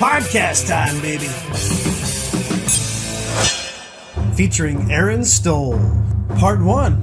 Podcast time, baby. Featuring Erin Stoll. Part 1.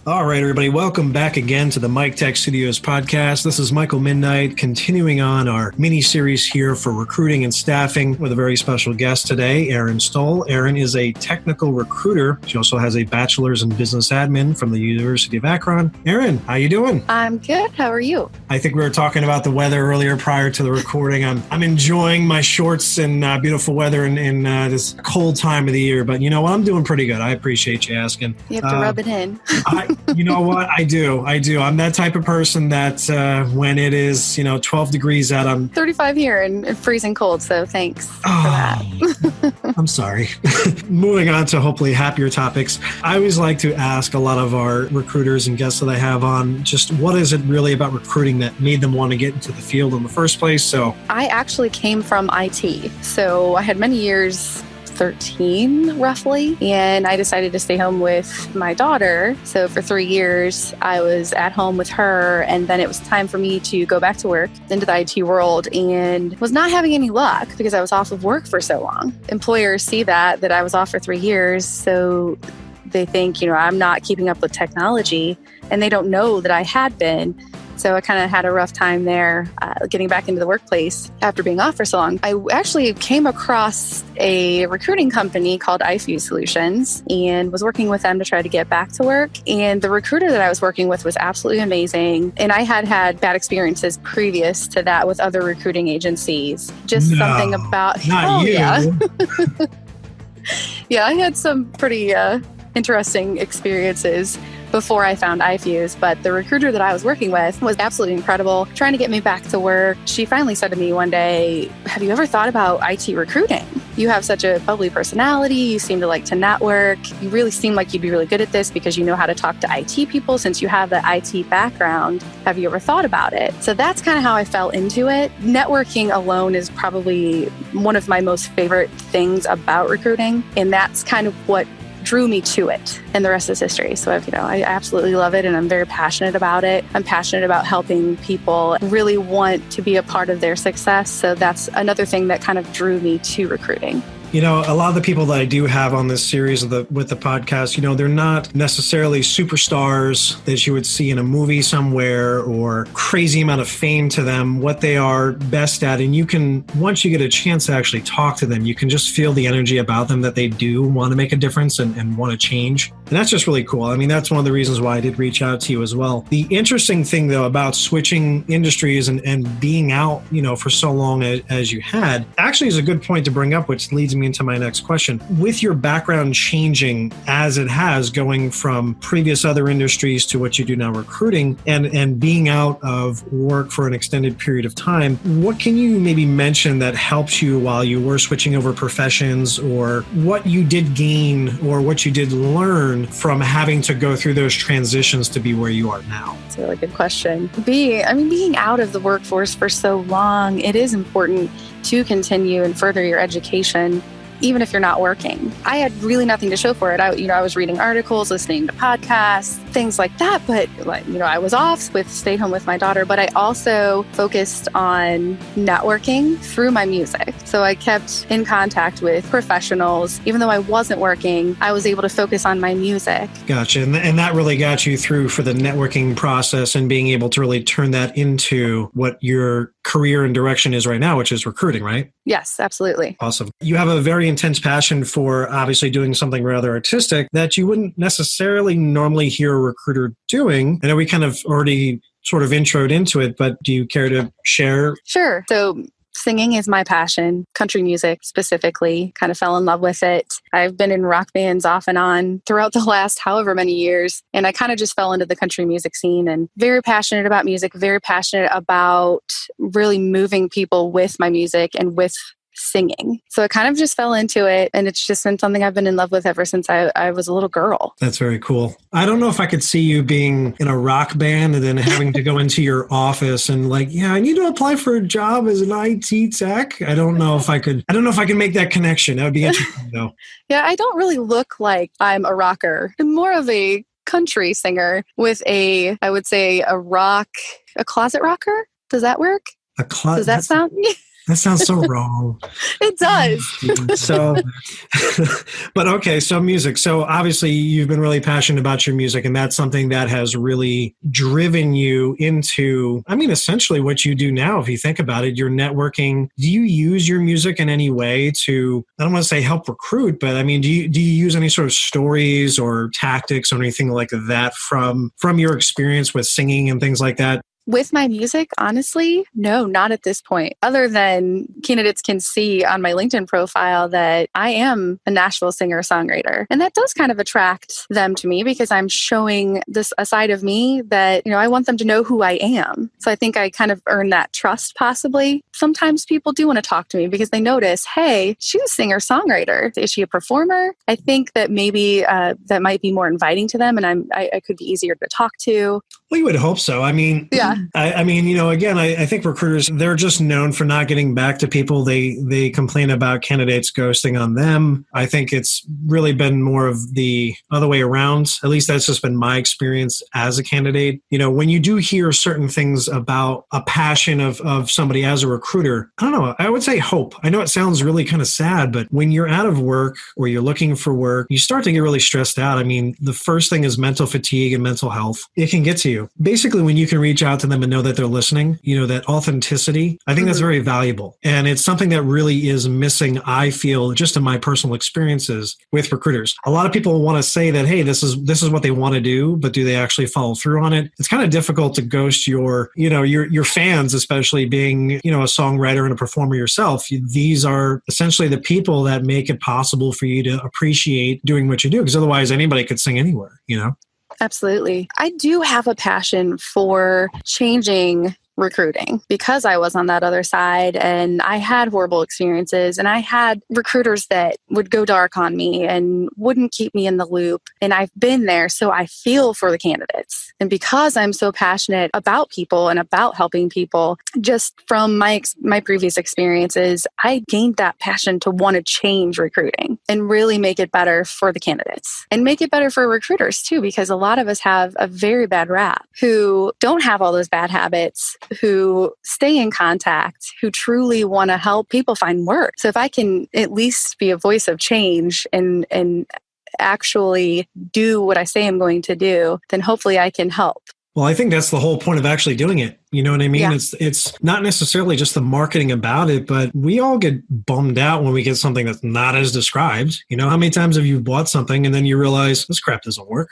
All right, everybody, welcome back again to the Mike Tech Studios podcast. This is Michael Midnight, continuing on our mini-series here for recruiting and staffing with a very special guest today, Erin Stoll. Erin is a technical recruiter. She also has a bachelor's in business admin from the University of Akron. Erin, how you doing? I'm good. How are you? I think we were talking about the weather earlier prior to the recording. I'm enjoying my shorts and beautiful weather in this cold time of the year. But you know what? I'm doing pretty good. I appreciate you asking. You have to rub it in. You know what? I do. I'm that type of person that when it is, 12 degrees out, I'm 35 here and freezing cold. So thanks for that. I'm sorry. Moving on to hopefully happier topics. I always like to ask a lot of our recruiters and guests that I have on just what is it really about recruiting that made them want to get into the field in the first place? So I actually came from IT. So I had many years, 13 roughly, and I decided to stay home with my daughter. So for 3 years, I was at home with her, and then it was time for me to go back to work into the IT world and was not having any luck because I was off of work for so long. Employers see that I was off for 3 years, so they think, I'm not keeping up with technology, and they don't know that I had been. So I kind of had a rough time there getting back into the workplace after being off for so long. I actually came across a recruiting company called iFuse Solutions and was working with them to try to get back to work. And the recruiter that I was working with was absolutely amazing. And I had bad experiences previous to that with other recruiting agencies. Just something about... Not you. Yeah. Yeah, I had some pretty interesting experiences before I found iFuse, but the recruiter that I was working with was absolutely incredible, trying to get me back to work. She finally said to me one day, "Have you ever thought about IT recruiting? You have such a bubbly personality. You seem to like to network. You really seem like you'd be really good at this because you know how to talk to IT people since you have the IT background. Have you ever thought about it?" So that's kind of how I fell into it. Networking alone is probably one of my most favorite things about recruiting, and that's kind of what drew me to it, and the rest is history. So, I absolutely love it, and I'm very passionate about it. I'm passionate about helping people really want to be a part of their success. So that's another thing that kind of drew me to recruiting. A lot of the people that I do have on this series with the podcast, they're not necessarily superstars that you would see in a movie somewhere or crazy amount of fame to them. What they are best at, and you can, once you get a chance to actually talk to them, you can just feel the energy about them that they do want to make a difference and want to change. And that's just really cool. I mean, that's one of the reasons why I did reach out to you as well. The interesting thing, though, about switching industries and being out, for so long as you had, actually is a good point to bring up, which leads me into my next question. With your background changing as it has, going from previous other industries to what you do now, recruiting, and being out of work for an extended period of time, what can you maybe mention that helps you while you were switching over professions, or what you did gain or what you did learn from having to go through those transitions to be where you are now? That's a really good question. Being out of the workforce for so long, it is important to continue and further your education, even if you're not working. I had really nothing to show for it. I was reading articles, listening to podcasts, things like that. But I was off stayed home with my daughter, but I also focused on networking through my music. So I kept in contact with professionals. Even though I wasn't working, I was able to focus on my music. Gotcha. And that really got you through for the networking process and being able to really turn that into what your career and direction is right now, which is recruiting, right? Yes, absolutely. Awesome. You have a very intense passion for obviously doing something rather artistic that you wouldn't necessarily normally hear a recruiter doing. I know we kind of already sort of introed into it, but do you care to share? Sure. So singing is my passion, country music specifically, kind of fell in love with it. I've been in rock bands off and on throughout the last however many years, and I kind of just fell into the country music scene, and very passionate about music, very passionate about really moving people with my music and with singing. So I kind of just fell into it, and it's just been something I've been in love with ever since I was a little girl. That's very cool. I don't know if I could see you being in a rock band and then having to go into your office and I need to apply for a job as an IT tech. I don't know if I can make that connection. That would be interesting though. Yeah, I don't really look like I'm a rocker. I'm more of a country singer with a closet rocker. Does that work? Does that sound? That sounds so wrong. It does. So, but okay, so music. So obviously you've been really passionate about your music, and that's something that has really driven you into, I mean, essentially what you do now, if you think about it, you're networking. Do you use your music in any way to, I don't want to say help recruit, but I mean, do you use any sort of stories or tactics or anything like that from your experience with singing and things like that? With my music, honestly, no, not at this point. Other than candidates can see on my LinkedIn profile that I am a Nashville singer-songwriter. And that does kind of attract them to me because I'm showing this a side of me that, I want them to know who I am. So I think I kind of earn that trust possibly. Sometimes people do want to talk to me because they notice, hey, she's a singer-songwriter. Is she a performer? I think that maybe that might be more inviting to them, and I could be easier to talk to. Well, you would hope so. I mean, yeah. I mean, again, I think recruiters, they're just known for not getting back to people. They complain about candidates ghosting on them. I think it's really been more of the other way around. At least that's just been my experience as a candidate. When you do hear certain things about a passion of somebody as a recruiter, I don't know, I would say hope. I know it sounds really kind of sad, but when you're out of work or you're looking for work, you start to get really stressed out. I mean, the first thing is mental fatigue and mental health. It can get to you. Basically, when you can reach out to them and know that they're listening, that authenticity, I think that's very valuable. And it's something that really is missing, I feel, just in my personal experiences with recruiters. A lot of people want to say that, hey, this is what they want to do, but do they actually follow through on it? It's kind of difficult to ghost your fans, especially being, a songwriter and a performer yourself. These are essentially the people that make it possible for you to appreciate doing what you do, because otherwise anybody could sing anywhere, Absolutely. I do have a passion for changing recruiting because I was on that other side and I had horrible experiences and I had recruiters that would go dark on me and wouldn't keep me in the loop. And I've been there, so I feel for the candidates. And because I'm so passionate about people and about helping people, just from my previous experiences, I gained that passion to want to change recruiting and really make it better for the candidates and make it better for recruiters too, because a lot of us have a very bad rap who don't have all those bad habits, who stay in contact, who truly want to help people find work. So if I can at least be a voice of change and actually do what I say I'm going to do, then hopefully I can help. Well, I think that's the whole point of actually doing it. You know what I mean? Yeah. It's not necessarily just the marketing about it, but we all get bummed out when we get something that's not as described. How many times have you bought something and then you realize this crap doesn't work,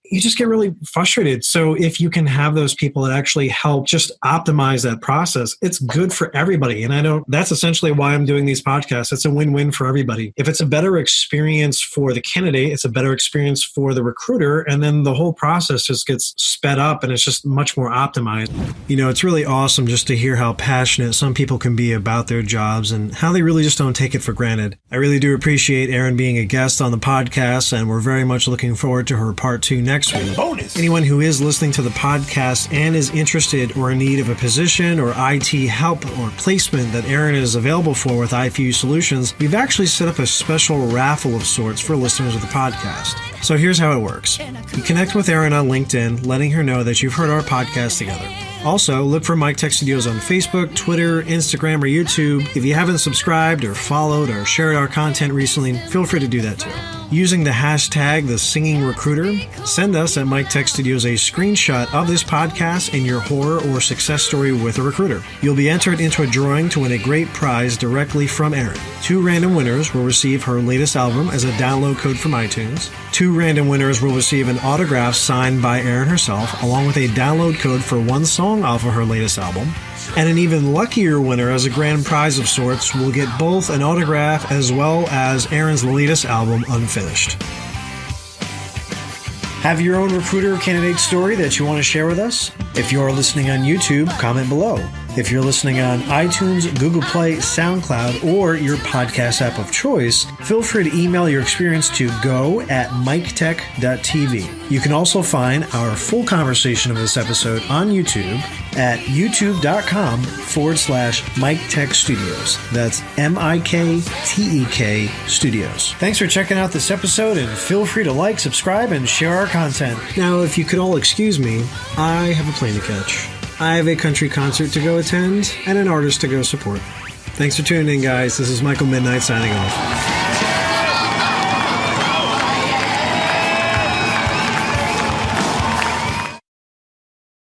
You just get really frustrated. So if you can have those people that actually help just optimize that process, it's good for everybody. And that's essentially why I'm doing these podcasts. It's a win-win for everybody. If it's a better experience for the candidate, it's a better experience for the recruiter. And then the whole process just gets sped up and it's just much more optimized. It's really awesome just to hear how passionate some people can be about their jobs and how they really just don't take it for granted. I really do appreciate Erin being a guest on the podcast, and we're very much looking forward to her part 2 next week. Bonus. Anyone who is listening to the podcast and is interested or in need of a position or IT help or placement that Erin is available for with iFuse Solutions, we've actually set up a special raffle of sorts for listeners of the podcast. So here's how it works. You connect with Erin on LinkedIn, letting her know that you've heard our podcast together. Also, look for Mike Tech Studios on Facebook, Twitter, Instagram, or YouTube. If you haven't subscribed or followed or shared our content recently, feel free to do that too. Using the hashtag #TheSingingRecruiter, send us at Mike Tech Studios a screenshot of this podcast and your horror or success story with a recruiter. You'll be entered into a drawing to win a great prize directly from Erin. 2 random winners will receive her latest album as a download code from iTunes. 2 random winners will receive an autograph signed by Erin herself, along with a download code for 1 song off of her latest album. And an even luckier winner as a grand prize of sorts will get both an autograph as well as Erin's latest album unfinished. Have your own recruiter candidate story that you want to share with us? If you're listening on YouTube, comment below. If you're listening on iTunes, Google Play, SoundCloud, or your podcast app of choice, feel free to email your experience to go@miketech.tv. You can also find our full conversation of this episode on YouTube at youtube.com/Mike Tech Studios. That's MIKTEK Studios. Thanks for checking out this episode, and feel free to like, subscribe, and share our content. Now, if you could all excuse me, I have a plane to catch. I have a country concert to go attend and an artist to go support. Thanks for tuning in, guys. This is Michael Midnight signing off.